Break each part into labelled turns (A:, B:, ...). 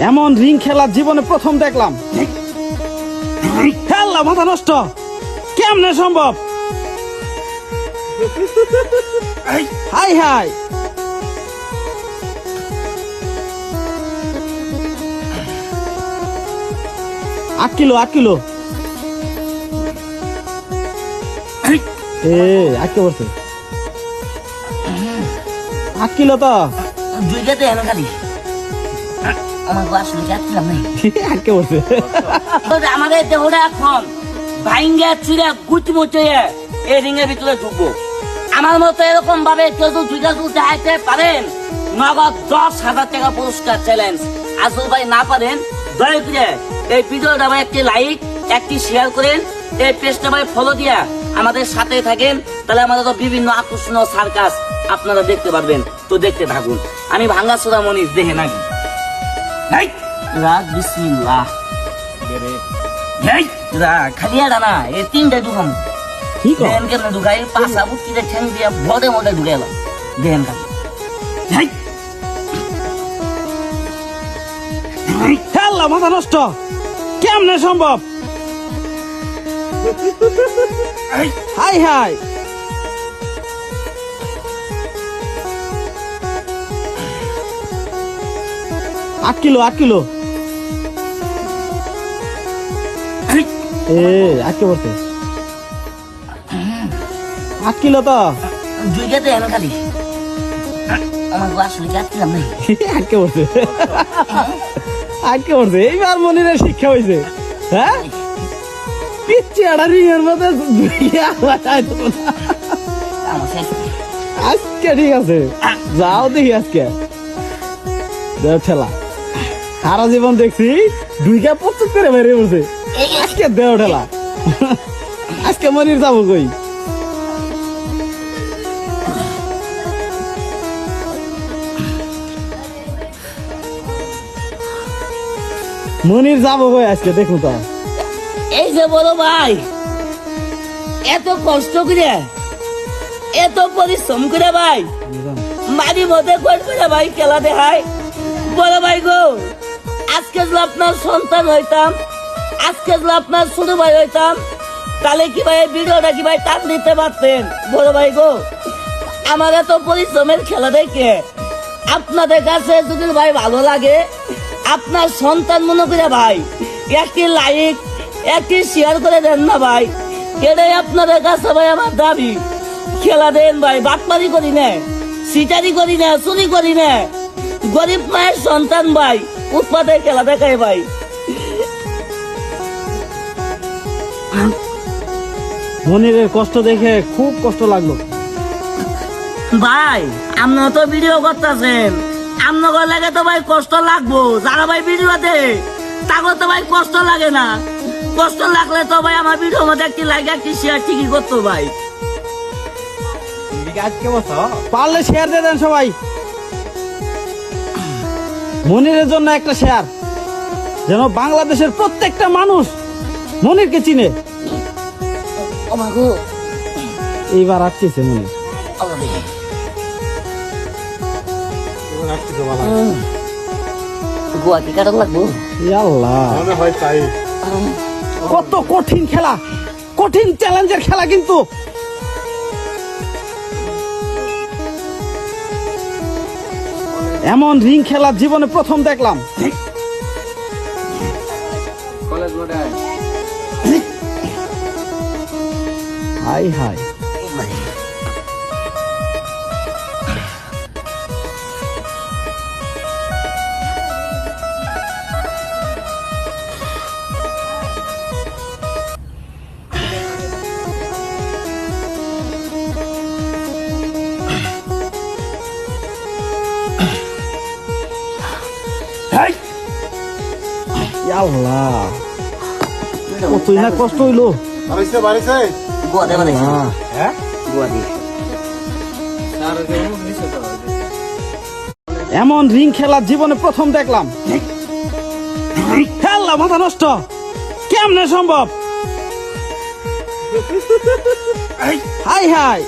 A: এমন রিং খেলা জীবনে প্রথম দেখলাম। খেললা মাথা নষ্ট, কেমনে সম্ভব? High high, 8 kilo 8 kilo. আটকে পড়ছে 8 কিলো তো
B: দুইটাতে এনে খালি আমার গ্লাস যাচ্ছিলাম নাই
A: আটকে পড়ছে।
B: আমাদের দেহটা এখন ভাইঙ্গা চুরা গুটি মুচিয়ে এই রিংয়ের ভিতরে ঢুকবো। আমার মতো এরকম ভাবে কেউ যদি দুইটা তুলতে হাইতে পারেন, নগদ 10,000 টাকা পুরস্কার চ্যালেঞ্জ। আসল ভাই না পারেন, দয়া করে এই ভিডিওটা ভাই একটি লাইক, একটি শেয়ার করেন, এই পেজটা ভাই ফলো দিয়া আমাদের সাথে থাকেন। তাহলে আমাদের তো বিভিন্ন আকর্ষণীয় সার্কাস আপনারা দেখতে পারবেন। তো দেখতে থাকুন। আমি ভাঙ্গাচোরা মনির দেখে নাকি রাগ বিসমিল্লাহ খালি আর না এই তিনটা ঢুকাম দেখেন কেন ঢুকাই পাশা বুকিতে ঠ্যাং দিয়া বদে মধ্যে ঢুকে এলাম দেখেন খালি
A: খেললা মাথা নষ্ট, কেমনে সম্ভব? হাই হাই, আট কিলো আটকে পড়ছে 8 কিলো তো
B: দুইটাতে এনে খালি আমার গ্লাস যাচ্ছিলাম নাই
A: আটকে পড়ছে এইবার মনিরের শিক্ষা হয়েছে। হ্যাঁ, পিচ্ছি একটা রিংয়ের মধ্যে আজকে ঠিক আছে, যাও দেখি আজকে ঠেলা। সারা জীবন দেখছি 2.25 করে বেরিয়ে পড়ছে, আজকে দেও ঠেলা। আজকে মনির যাবো কই? মনির যাবো কই আজকে? দেখুন তো,
B: এই যে বড় ভাই এত কষ্ট করে এত পরিশ্রম করে ভাই মাঝে মধ্যে করে ভাই খেলা দেখায়। বড় ভাই গো, আজকে যদি আপনার সন্তান হইতাম, আজকে যদি আপনার ছোট ভাই হইতাম, তাহলে কি ভাই ভিডিওটা কি ভাই টান দিতে পারতেন? বড় ভাই গো, আমার এত পরিশ্রমের খেলা দেখে আপনাদের কাছে যদি ভাই ভালো লাগে, আপনার সন্তান মনে করে ভাই একটি লাইক, একটি শেয়ার করে দেন না ভাই। এটাই আপনাদের কাছে ভাই আমার দাবি। খেলা দেন ভাই, বাটপারি করি না, সিটারি করি না, চুরি করি না, গরিব মায়ের সন্তান ভাই উৎপাদে খেলা দেখায় ভাই।
A: মনিরের কষ্ট দেখে খুব কষ্ট লাগলো
B: ভাই। আপনারা তো ভিডিও করতেছেন, আপনার লাগে তো ভাই কষ্ট লাগবো। যারা ভাই ভিডিও দেয় তাকে তো ভাই কষ্ট লাগে না। কষ্ট লাগলে তো ভাই আমার ভিডিওর মধ্যে একটি লাইক, একটি শেয়ার ঠিকই করতো ভাই।
A: পারলে শেয়ার দিয়ে দেন সবাই। মনিরের জন্য একটা শেয়ার, যেন বাংলাদেশের প্রত্যেকটা মানুষ মনিরকে চিনে। এইবার আটকেছে মনির। কত কঠিন খেলা, কঠিন চ্যালেঞ্জের খেলা, কিন্তু এমন রিং খেলা জীবনে প্রথম দেখলাম। হাই হাই, কতই না কষ্ট হইলো। এমন রিং খেলা জীবনে প্রথম দেখলাম। খেললা মাথা নষ্ট, কেমনে সম্ভব? হাই হাই,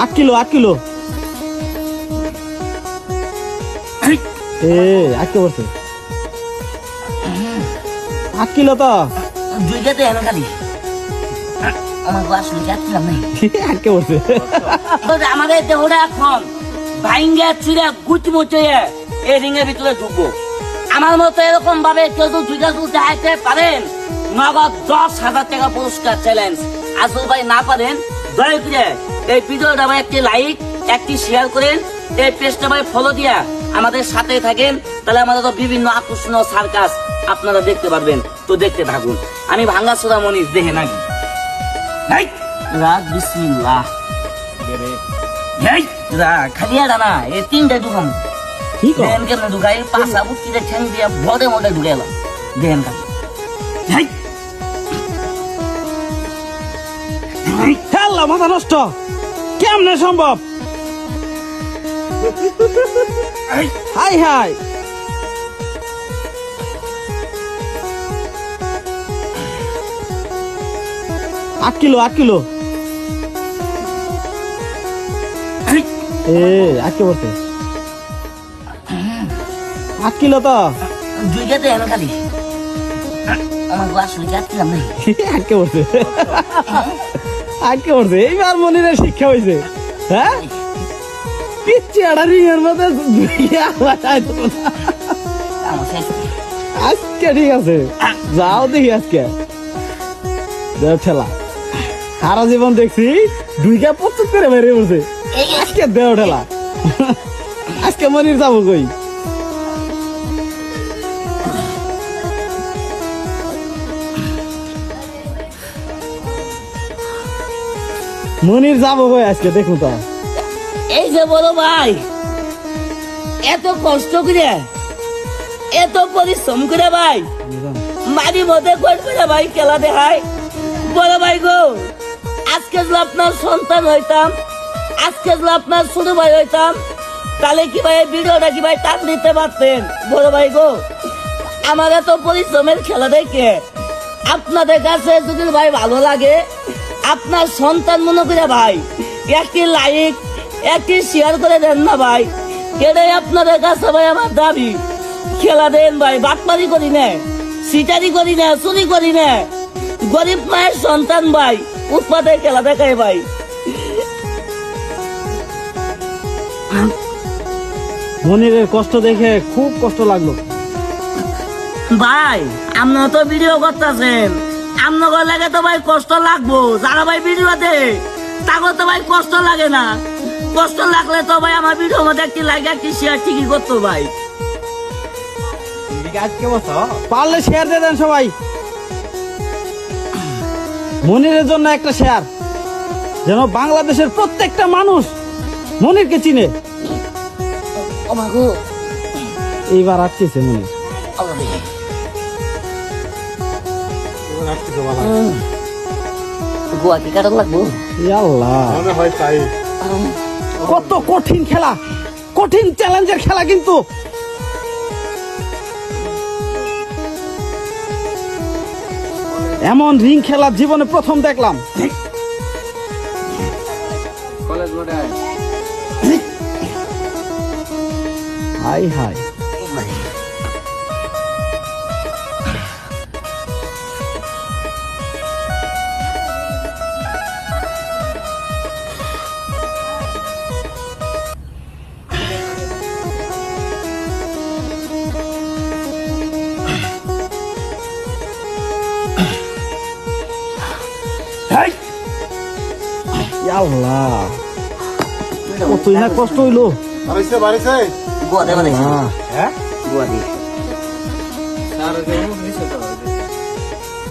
A: 8 কিলো আজকে বলছে 8 কিলো তো
B: দুইটাতে এনে খালি আমার আসলে যাচ্ছিলাম নাই
A: আজকে বলছে
B: আমাদের দেহটা এখন ভাইঙ্গা চিরা গুটি মুচে এই রিং এর ভিতরে ঢুকবো। আমার মতো এরকম ভাবে কেউ তো দুইটা তুলতে হাইতে পারেন, নগদ 10,000 টাকা পুরস্কার চ্যালেঞ্জ। আসল ভাই না পারেন দয়া করে এই ভিডিওটা ভাই একটি লাইক একটি শেয়ার করেন, এই পেজটা ভাই ফলো দিয়া আমাদের সাথে থাকেন, তাহলে আমাদের তো বিভিন্ন আকর্ষণীয় সার্কাস আপনারা দেখতে পারবেন। তো দেখতে থাকুন। আমি ভাঙ্গাচোরা মনির দেখে নাকি রাগ বিসমিল্লাহ খালি আর না এই 3টা ঢুকাম
A: কি কর
B: দেন কেমন ঢুকাই পাঁচা বুকিতে ঠ্যাং দিয়া বড়ে মধ্যে ঢুকে এলাম দেন খালি
A: খেলা মাথা নষ্ট কেমনে সম্ভব? হাই হাই 8 কিলো আজকে বলছে 8 কিলো তো
B: দুইটাতে এনে খালি আমার আসলে যাচ্ছিলাম নাই
A: আজকে বলছে এইবার মনিরের শিক্ষা হয়েছে। হ্যাঁ পিচ্ছি আড়া রিংয়ের মধ্যে আজকে ঠিক আছে যাও দেখি আজকে ঠেলা সারা জীবন দেখছি 2.25 করে বেরিয়ে পড়ছে, আজকে দেও ঠেলা আজকে মনির যাবো কই? মনির যাবো কই আজকে দেখুন তো।
B: এই যে বলো ভাই এত কষ্ট করে এত পরিশ্রম করে ভাই মারি মধ্যে করে ভাই খেলা দেখায় বড় ভাই গো, আজকে যদি আপনার সন্তান হইতাম, আজকে যদি আপনার ছোট ভাই হইতাম, তাহলে কি ভাই ভিডিওটা কি ভাই টান দিতে পারতেন? বড় ভাই গো, আমার এত পরিশ্রমের খেলা দেখে আপনাদের কাছে যদি ভাই ভালো লাগে, আপনার সন্তান মনে করে ভাই একটি লাইক একটি শেয়ার করে দেন না ভাই, এটাই আপনাদের কাছে ভাই আমার দাবি। খেলা দেন ভাই, বাটপারি করি না, সিটারি করি না, চুরি করি না, গরিব মায়ের সন্তান ভাই উৎপাদে খেলা দেখায় ভাই।
A: মনিরের কষ্ট দেখে খুব কষ্ট লাগলো
B: ভাই আপনারা তো ভিডিও করতেছেন, আপনার লাগে তো ভাই কষ্ট লাগবো, যারা ভাই ভিডিও দেয় তাকে তো ভাই কষ্ট লাগে না, কষ্ট লাগলে তো ভাই আমার ভিডিও মধ্যে একটি লাইক একটি শেয়ার ঠিকই করতো ভাই।
A: পারলে শেয়ার দিয়ে দেন সবাই, মনিরের জন্য একটা শেয়ার, যেন বাংলাদেশের প্রত্যেকটা মানুষ মনিরকে চিনে। এইবার আটকেছে মনির, কত কঠিন খেলা, কঠিন চ্যালেঞ্জের খেলা, কিন্তু এমন রিং খেলা জীবনে প্রথম দেখলাম। হাই হাই আল্লাহ, কতই না কষ্ট হইলো।
B: গোয়া দেবা
A: হ্যাঁ
B: গোয়া দিয়ে